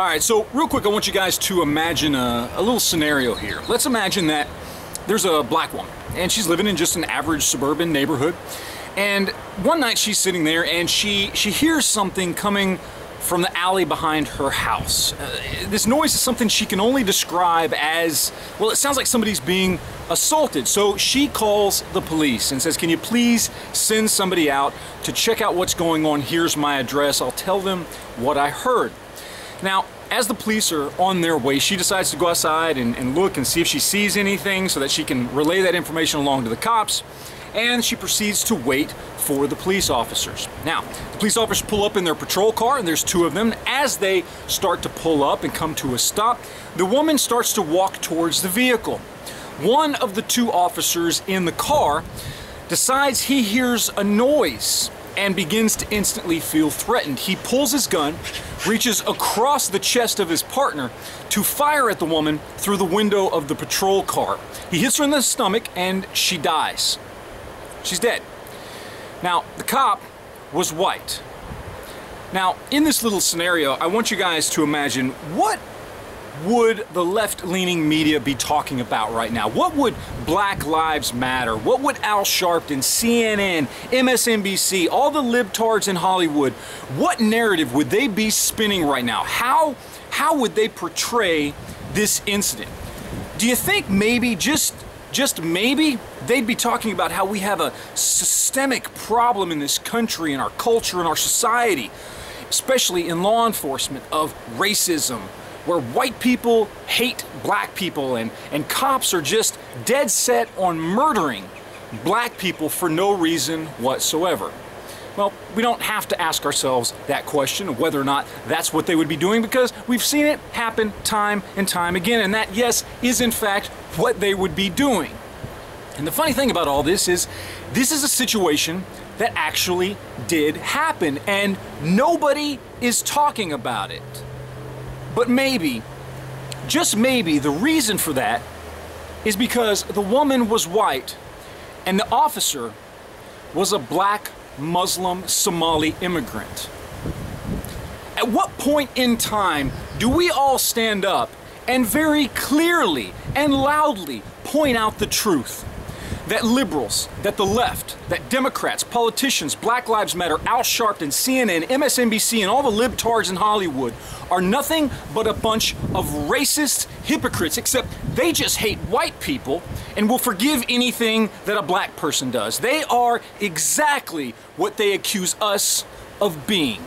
All right, so real quick, I want you guys to imagine a little scenario here. Let's imagine that there's a black woman, and she's living in just an average suburban neighborhood. And one night she's sitting there, and she hears something coming from the alley behind her house. This noise is something she can only describe as, well, it sounds like somebody's being assaulted. So she calls the police and says, can you please send somebody out to check out what's going on? Here's my address. I'll tell them what I heard. Now, as the police are on their way, she decides to go outside and look and see if she sees anything so that she can relay that information along to the cops. And she proceeds to wait for the police officers. Now, the police officers pull up in their patrol car, and there's two of them. As they start to pull up and come to a stop, the woman starts to walk towards the vehicle. One of the two officers in the car decides he hears a noise and begins to instantly feel threatened. He pulls his gun, reaches across the chest of his partner to fire at the woman through the window of the patrol car. He hits her in the stomach and she dies. She's dead. Now, the cop was white. Now, in this little scenario, I want you guys to imagine, what would the left-leaning media be talking about right now? What would Black Lives Matter? What would Al Sharpton, CNN, MSNBC, all the libtards in Hollywood, what narrative would they be spinning right now? How would they portray this incident? Do you think maybe, just maybe, they'd be talking about how we have a systemic problem in this country, in our culture, in our society, especially in law enforcement, of racism, where white people hate black people and cops are just dead set on murdering black people for no reason whatsoever? Well, we don't have to ask ourselves that question of whether or not that's what they would be doing, because we've seen it happen time and time again, and that, yes, is in fact what they would be doing. And the funny thing about all this is a situation that actually did happen, and nobody is talking about it. But maybe, just maybe, the reason for that is because the woman was white and the officer was a black Muslim Somali immigrant. At what point in time do we all stand up and very clearly and loudly point out the truth? That liberals, that the left, that Democrats, politicians, Black Lives Matter, Al Sharpton, CNN, MSNBC, and all the libtards in Hollywood are nothing but a bunch of racist hypocrites, except they just hate white people and will forgive anything that a black person does. They are exactly what they accuse us of being.